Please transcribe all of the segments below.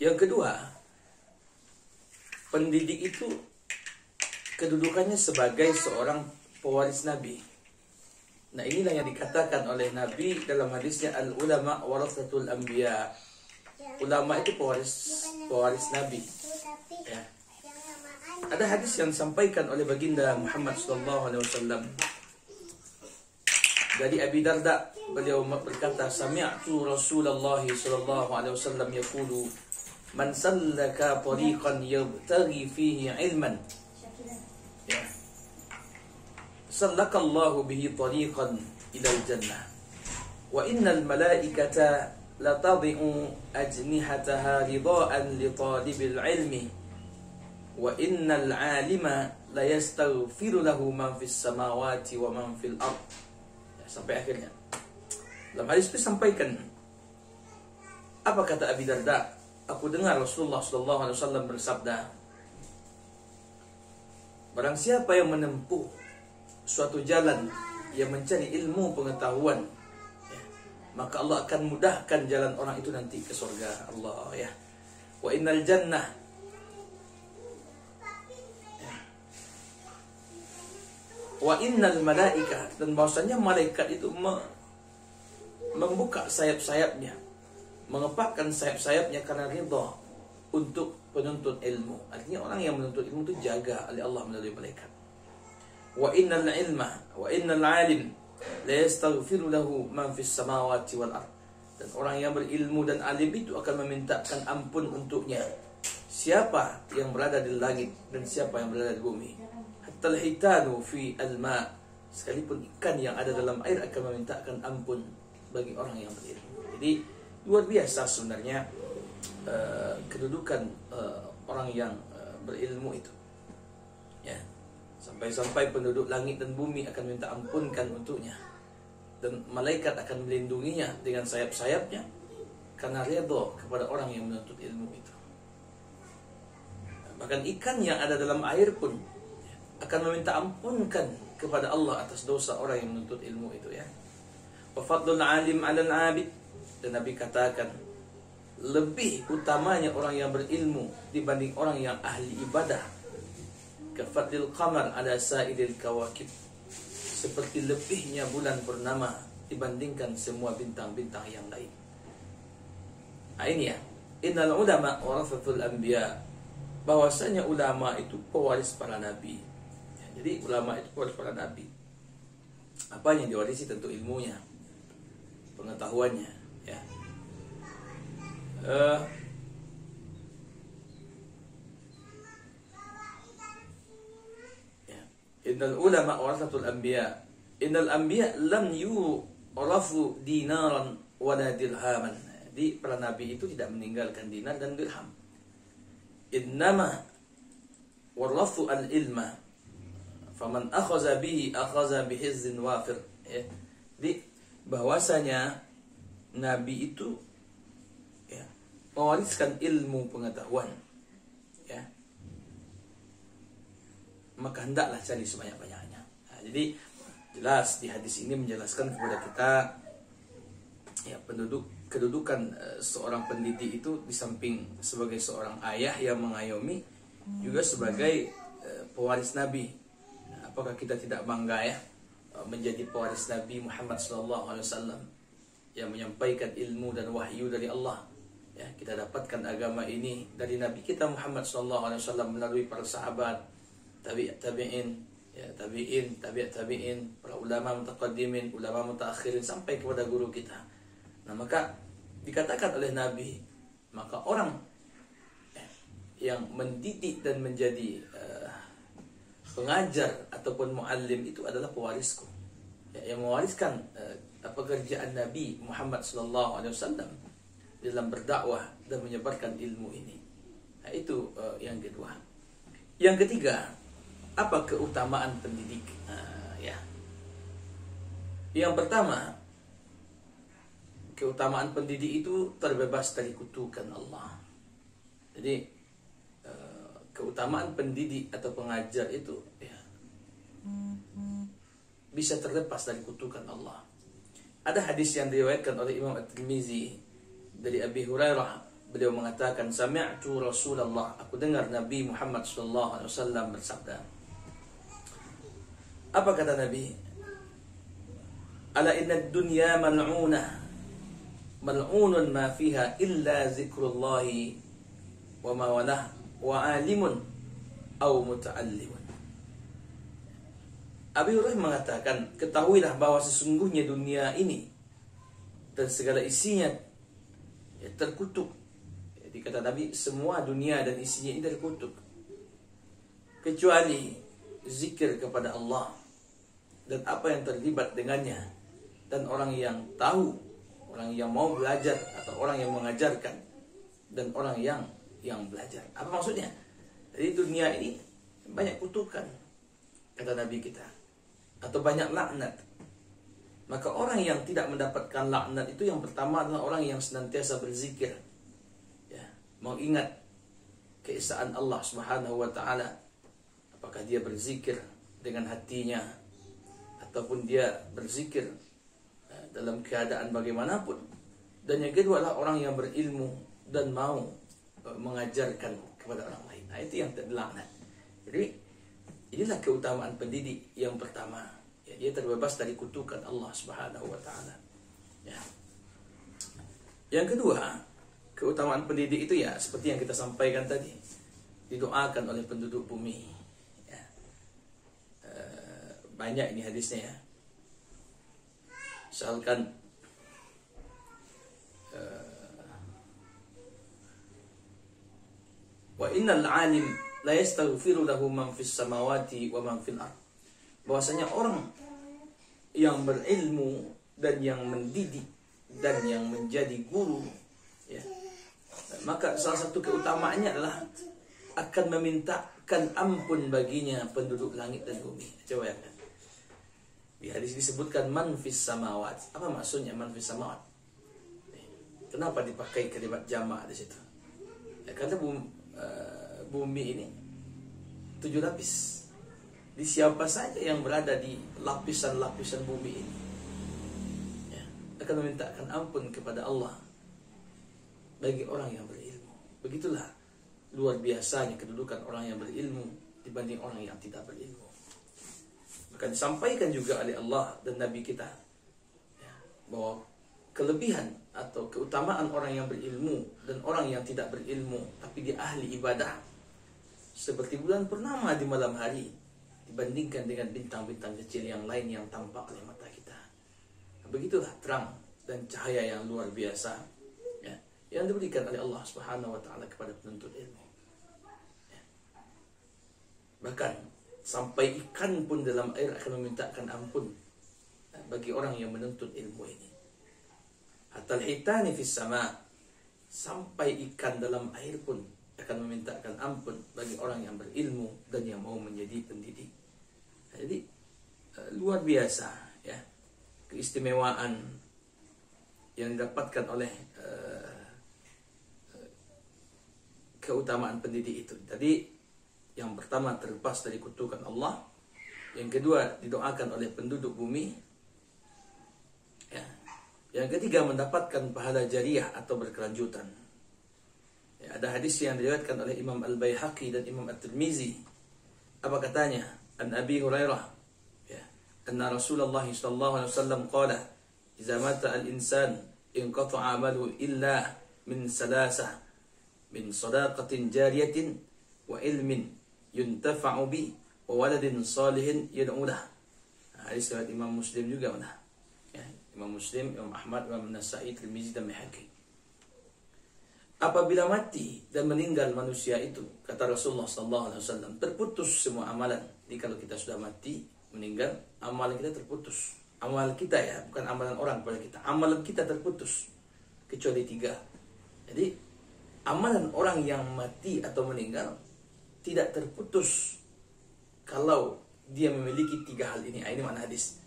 Yang kedua, pendidik itu kedudukannya sebagai seorang pewaris Nabi. Nah, inilah yang dikatakan oleh Nabi dalam hadisnya, al-ulama warathatul anbiya. Ulama itu pewaris Nabi. Ya. Ada hadis yang disampaikan oleh baginda Muhammad SAW dari Abi Darda, beliau berkata, sami'tu Rasulullah SAW yaqulu, man sallaka tariqan yabtaghi fihi ilman, ya, sallakallahu bihi tariqan ilal jannah, wa innal malaikata latadhi'u ajnihataha ridaan li talibil ilmi, wa innal alima la yastaghfiru lahu man fis samawati wa man fil ard. Ya, sampai akhirnya. Dalam hadis itu sampaikan, apa kata Abi Darda? Aku dengar Rasulullah SAW bersabda, barang siapa yang menempuh suatu jalan yang mencari ilmu pengetahuan, ya, maka Allah akan mudahkan jalan orang itu nanti ke surga Allah, ya. Wa innal jannah, ya. Wa innal malaika, dan bahwasanya malaikat itu membuka sayap-sayapnya, mengepakkan sayap-sayapnya karena ridha untuk penuntut ilmu. Artinya orang yang menuntut ilmu itu jaga oleh Allah melalui malaikat. Wa innal ilma wa innal alim la yastaghfiru lahu man fis samawati wal ard. Dan orang yang berilmu dan alim itu akan memintakan ampun untuknya siapa yang berada di langit dan siapa yang berada di bumi. Hatta al-hitanu fi al-ma, sekalipun ikan yang ada dalam air akan memintakan ampun bagi orang yang berilmu. Jadi luar biasa sebenarnya kedudukan orang yang berilmu itu, ya. Sampai-sampai penduduk langit dan bumi akan minta ampunkan untuknya, dan malaikat akan melindunginya dengan sayap-sayapnya karena ridha kepada orang yang menuntut ilmu itu. Bahkan ikan yang ada dalam air pun akan meminta ampunkan kepada Allah atas dosa orang yang menuntut ilmu itu, ya. Wa fadlul alim 'alal 'abid, dan Nabi katakan lebih utamanya orang yang berilmu dibanding orang yang ahli ibadah. Kafadlil qamar ala sa'idil kawakib, seperti lebihnya bulan purnama dibandingkan semua bintang-bintang yang lain. Nah, ini ya, innal ulama warathatul anbiya, bahwasanya ulama itu pewaris para nabi. Ya, jadi ulama itu pewaris para nabi. Apa yang diwarisi? Tentu ilmunya, pengetahuannya, ya. Innal ulama warathatul anbiya, innal anbiya lam yu'rafu dinaran wala dirhaman. Jadi para nabi itu tidak meninggalkan dinar dan dirham. Innama warathu al-ilma, faman akhadha bihi akhadha bihizzin wafir. Ya. Jadi bahwasanya nabi itu, ya, mewariskan ilmu pengetahuan, ya, maka hendaklah cari sebanyak-banyaknya. Nah, jadi jelas di hadis ini menjelaskan kepada kita, ya, kedudukan seorang pendidik itu di samping sebagai seorang ayah yang mengayomi, juga sebagai pewaris Nabi. Nah, apakah kita tidak bangga, ya, menjadi pewaris Nabi Muhammad SAW yang menyampaikan ilmu dan wahyu dari Allah. Ya, kita dapatkan agama ini dari Nabi kita Muhammad SAW melalui para sahabat, tabi'in, ya, tabi'in, para ulama mutaqaddimin, ulama mutaakhirin, sampai kepada guru kita. Nah, maka dikatakan oleh Nabi, maka orang yang mendidik dan menjadi pengajar ataupun muallim itu adalah pewarisku, ya, yang mewariskan pekerjaan Nabi Muhammad SAW dalam berdakwah dan menyebarkan ilmu ini. Nah, itu yang kedua. Yang ketiga, apa keutamaan pendidik? Ya. Yang pertama, keutamaan pendidik itu terbebas dari kutukan Allah. Jadi keutamaan pendidik atau pengajar itu, ya, bisa terlepas dari kutukan Allah. Ada hadis yang diriwayatkan oleh Imam At-Tirmizi dari Abi Hurairah, beliau mengatakan, sami'tu Rasulullah, aku dengar Nabi Muhammad sallallahu alaihi wasallam bersabda. Apa kata Nabi? Ala inna dunya mal'unah, mal'unun ma fiha illa zikrullahi wa ma walah wa alimun aw muta'allimun. Abi Hurairah mengatakan, ketahuilah bahwa sesungguhnya dunia ini dan segala isinya terkutuk. Jadi kata Nabi, semua dunia dan isinya ini terkutuk, kecuali zikir kepada Allah dan apa yang terlibat dengannya, dan orang yang tahu, orang yang mau belajar atau orang yang mengajarkan, dan orang yang belajar. Apa maksudnya? Jadi dunia ini banyak kutukan, kata Nabi kita, atau banyak laknat. Maka orang yang tidak mendapatkan laknat itu yang pertama adalah orang yang senantiasa berzikir, ya, mengingat keesaan Allah Subhanahu wa taala. Apakah dia berzikir dengan hatinya ataupun dia berzikir dalam keadaan bagaimanapun. Dan yang kedua adalah orang yang berilmu dan mau mengajarkan kepada orang lain. Nah, itu yang terlaknat. Jadi inilah keutamaan pendidik yang pertama. Ya, dia terbebas dari kutukan Allah Subhanahu wa taala. Ya. Yang kedua, keutamaan pendidik itu ya seperti yang kita sampaikan tadi, didoakan oleh penduduk bumi. Ya. Banyak ini hadisnya ya. Misalkan wa innal alim la yastaghfiru lahu man fis samawati wa man fil ard. Bahwasanya orang yang berilmu dan yang mendidik dan yang menjadi guru, ya, maka salah satu keutamaannya adalah akan memintakan ampun baginya penduduk langit dan bumi. Coba ya kan. Di hadis disebutkan man fis samawat. Apa maksudnya man fis samawat? Kenapa dipakai kalimat jamak di situ? Ya, karena bumi ini 7 lapis. Di siapa saja yang berada di lapisan-lapisan bumi ini, ya, akan memintakan ampun kepada Allah bagi orang yang berilmu. Begitulah luar biasanya kedudukan orang yang berilmu dibanding orang yang tidak berilmu. Maka disampaikan juga oleh Allah dan Nabi kita, ya, bahwa kelebihan atau keutamaan orang yang berilmu dan orang yang tidak berilmu tapi dia ahli ibadah seperti bulan purnama di malam hari dibandingkan dengan bintang-bintang kecil yang lain yang tampak oleh mata kita. Begitulah terang dan cahaya yang luar biasa, ya, yang diberikan oleh Allah Subhanahu wa taala kepada penuntut ilmu. Ya. Bahkan sampai ikan pun dalam air akan memintakan ampun bagi orang yang menuntut ilmu ini. Hatta al-hitani fis sama, sampai ikan dalam air pun akan memintakan ampun bagi orang yang berilmu dan yang mau menjadi pendidik. Jadi luar biasa ya keistimewaan yang didapatkan oleh keutamaan pendidik itu. Tadi yang pertama terlepas dari kutukan Allah, yang kedua didoakan oleh penduduk bumi, ya. Yang ketiga mendapatkan pahala jariah atau berkelanjutan. Ya, ada hadis yang diriwayatkan oleh Imam Al-Baihaqi dan Imam At-Tirmizi. Apa katanya? An Abi Hurairah, ya, anna Rasulullah sallallahu alaihi wasallam qala, "Idza mata al-insan inqata'a 'amaluhu illa min salasah, min shadaqatin jariyatin wa ilmin yuntafa'u bi wa waladin salihin yad'u lah." Hadis riwayat Imam Muslim juga mana? Ya, Imam Muslim, Imam Ahmad, Imam Nasa'i, Tirmizi dan Baihaqi. Apabila mati dan meninggal manusia itu, kata Rasulullah SAW, terputus semua amalan. Jadi kalau kita sudah mati, meninggal, amalan kita terputus. Amalan kita ya, bukan amalan orang pada kita. Amalan kita terputus. Kecuali 3. Jadi, amalan orang yang mati atau meninggal tidak terputus kalau dia memiliki 3 hal ini. Ini makna hadis.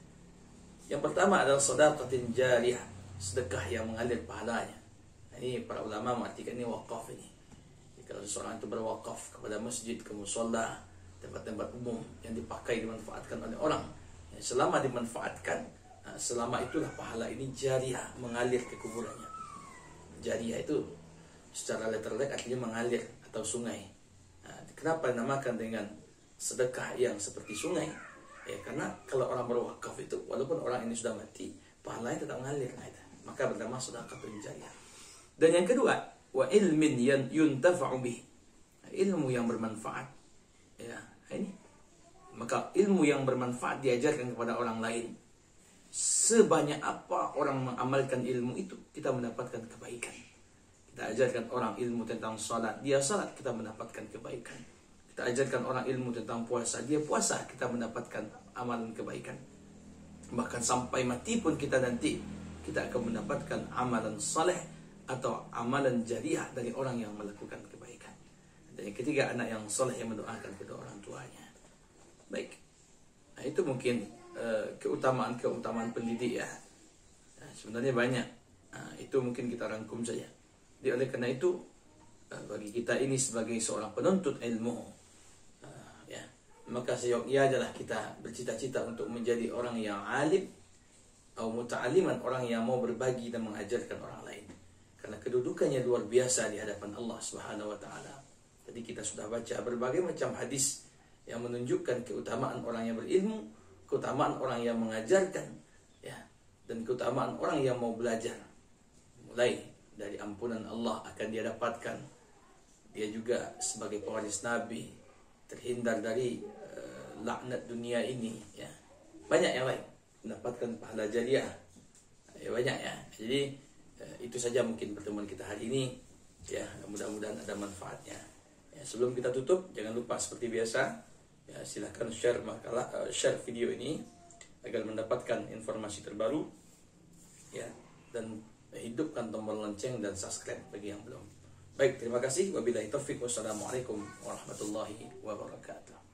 Yang pertama adalah shadaqatin jariyah, sedekah yang mengalir pahalanya. Ini para ulama mengartikan ini wakaf ini. Jadi, kalau seseorang itu berwakaf kepada masjid, ke musholla, tempat-tempat umum yang dipakai dimanfaatkan oleh orang, ya, selama dimanfaatkan, selama itulah pahala ini jariyah mengalir ke kuburannya. Jariyah itu secara letterlek artinya mengalir atau sungai. Nah, kenapa dinamakan dengan sedekah yang seperti sungai? Ya karena kalau orang berwakaf itu walaupun orang ini sudah mati, pahalanya tetap mengalir. Nah, itu. Maka bernama sedekahul jariyah. Dan yang kedua, wa ilmin yuntafa'u bih. Ilmu yang bermanfaat. Ya, ini. Maka ilmu yang bermanfaat diajarkan kepada orang lain. Sebanyak apa orang mengamalkan ilmu itu, kita mendapatkan kebaikan. Kita ajarkan orang ilmu tentang salat, dia salat, kita mendapatkan kebaikan. Kita ajarkan orang ilmu tentang puasa, dia puasa, kita mendapatkan amalan kebaikan. Bahkan sampai mati pun kita nanti, kita akan mendapatkan amalan saleh atau amalan jariah dari orang yang melakukan kebaikan. Dan yang ketiga, anak yang saleh yang mendoakan kedua orang tuanya. Baik, nah itu mungkin keutamaan pendidik ya. Nah, sebenarnya banyak. Nah, itu mungkin kita rangkum saja. Jadi oleh karena itu bagi kita ini sebagai seorang penuntut ilmu, ya, maka seyogyanya adalah kita bercita-cita untuk menjadi orang yang alim atau muta'aliman, orang yang mau berbagi dan mengajarkan orang lain. Karena kedudukannya luar biasa di hadapan Allah Subhanahu wa taala. Jadi kita sudah baca berbagai macam hadis yang menunjukkan keutamaan orang yang berilmu, keutamaan orang yang mengajarkan, ya, dan keutamaan orang yang mau belajar. Mulai dari ampunan Allah akan dia dapatkan. Dia juga sebagai pewaris Nabi terhindar dari laknat dunia ini, ya. Banyak yang lain mendapatkan pahala jariah. Ya, banyak ya. Jadi itu saja mungkin pertemuan kita hari ini, ya. Mudah-mudahan ada manfaatnya. Ya, sebelum kita tutup, jangan lupa seperti biasa, ya, silahkan share video ini agar mendapatkan informasi terbaru, ya, dan hidupkan tombol lonceng dan subscribe bagi yang belum. Baik, terima kasih. Wabillahi taufik. Wassalamualaikum warahmatullahi wabarakatuh.